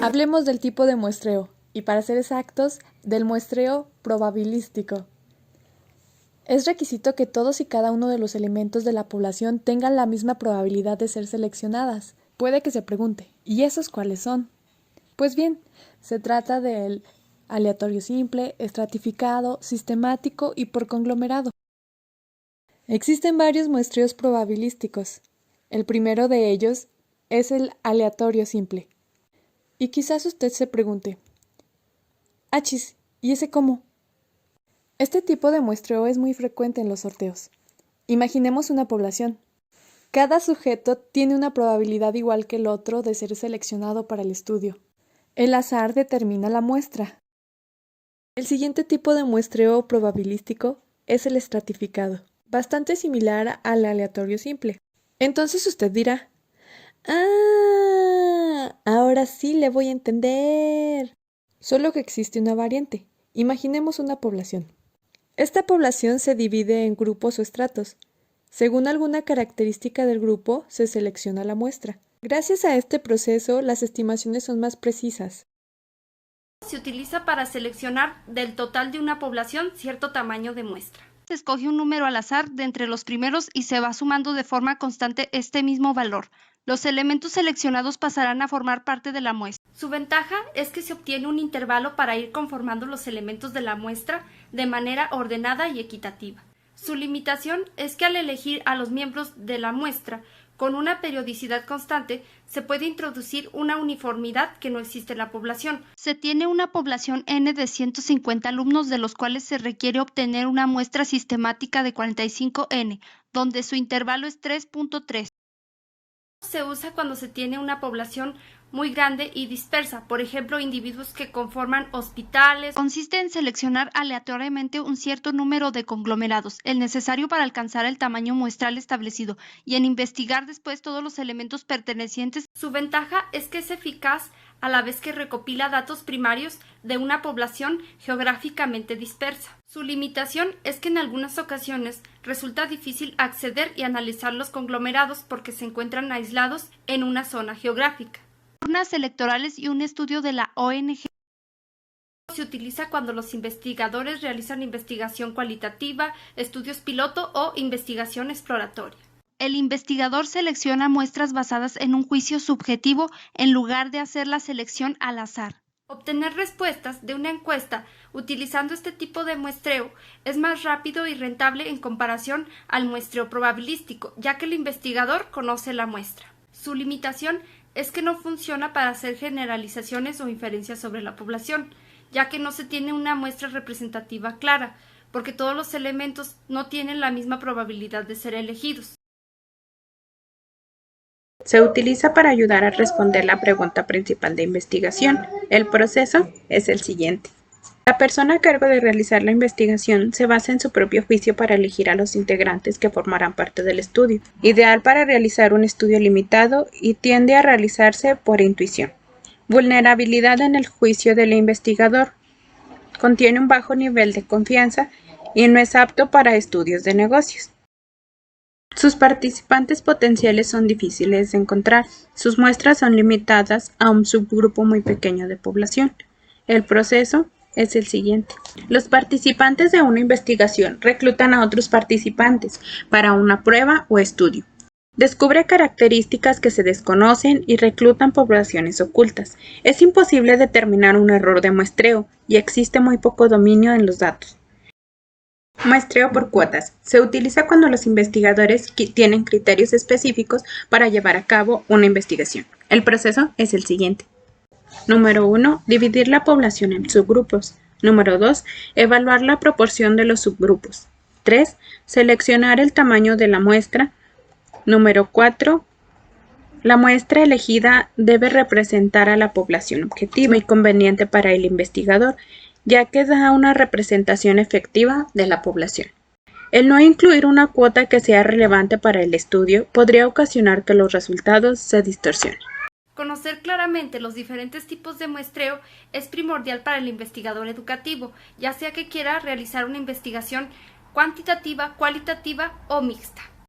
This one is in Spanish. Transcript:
Hablemos del tipo de muestreo, y para ser exactos, del muestreo probabilístico. Es requisito que todos y cada uno de los elementos de la población tengan la misma probabilidad de ser seleccionadas. Puede que se pregunte, ¿y esos cuáles son? Pues bien, se trata del aleatorio simple, estratificado, sistemático y por conglomerado. Existen varios muestreos probabilísticos. El primero de ellos es el aleatorio simple. Y quizás usted se pregunte, ¡achis! ¿Y ese cómo? Este tipo de muestreo es muy frecuente en los sorteos. Imaginemos una población. Cada sujeto tiene una probabilidad igual que el otro de ser seleccionado para el estudio. El azar determina la muestra. El siguiente tipo de muestreo probabilístico es el estratificado, bastante similar al aleatorio simple. Entonces usted dirá, ¡ah! Ahora sí le voy a entender. Solo que existe una variante. Imaginemos una población. Esta población se divide en grupos o estratos. Según alguna característica del grupo, se selecciona la muestra. Gracias a este proceso, las estimaciones son más precisas. Se utiliza para seleccionar del total de una población cierto tamaño de muestra. Se escoge un número al azar de entre los primeros y se va sumando de forma constante este mismo valor. Los elementos seleccionados pasarán a formar parte de la muestra. Su ventaja es que se obtiene un intervalo para ir conformando los elementos de la muestra de manera ordenada y equitativa. Su limitación es que al elegir a los miembros de la muestra con una periodicidad constante, se puede introducir una uniformidad que no existe en la población. Se tiene una población N de 150 alumnos, de los cuales se requiere obtener una muestra sistemática de 45N, donde su intervalo es 3.3. Se usa cuando se tiene una población muy grande y dispersa, por ejemplo, individuos que conforman hospitales. Consiste en seleccionar aleatoriamente un cierto número de conglomerados, el necesario para alcanzar el tamaño muestral establecido, y en investigar después todos los elementos pertenecientes. Su ventaja es que es eficaz a la vez que recopila datos primarios de una población geográficamente dispersa. Su limitación es que en algunas ocasiones resulta difícil acceder y analizar los conglomerados porque se encuentran aislados en una zona geográfica. Urnas electorales y un estudio de la ONG se utiliza cuando los investigadores realizan investigación cualitativa, estudios piloto o investigación exploratoria. El investigador selecciona muestras basadas en un juicio subjetivo en lugar de hacer la selección al azar. Obtener respuestas de una encuesta utilizando este tipo de muestreo es más rápido y rentable en comparación al muestreo probabilístico, ya que el investigador conoce la muestra. Su limitación es que no funciona para hacer generalizaciones o inferencias sobre la población, ya que no se tiene una muestra representativa clara, porque todos los elementos no tienen la misma probabilidad de ser elegidos. Se utiliza para ayudar a responder la pregunta principal de investigación. El proceso es el siguiente. La persona a cargo de realizar la investigación se basa en su propio juicio para elegir a los integrantes que formarán parte del estudio, ideal para realizar un estudio limitado y tiende a realizarse por intuición. Vulnerabilidad en el juicio del investigador. Contiene un bajo nivel de confianza y no es apto para estudios de negocios. Sus participantes potenciales son difíciles de encontrar. Sus muestras son limitadas a un subgrupo muy pequeño de población. El proceso es el siguiente. Los participantes de una investigación reclutan a otros participantes para una prueba o estudio. Descubre características que se desconocen y reclutan poblaciones ocultas. Es imposible determinar un error de muestreo y existe muy poco dominio en los datos. Muestreo por cuotas. Se utiliza cuando los investigadores tienen criterios específicos para llevar a cabo una investigación. El proceso es el siguiente. Número 1. Dividir la población en subgrupos. Número 2. Evaluar la proporción de los subgrupos. 3. Seleccionar el tamaño de la muestra. Número 4. La muestra elegida debe representar a la población objetiva y conveniente para el investigador, ya que da una representación efectiva de la población. El no incluir una cuota que sea relevante para el estudio podría ocasionar que los resultados se distorsionen. Conocer claramente los diferentes tipos de muestreo es primordial para el investigador educativo, ya sea que quiera realizar una investigación cuantitativa, cualitativa o mixta.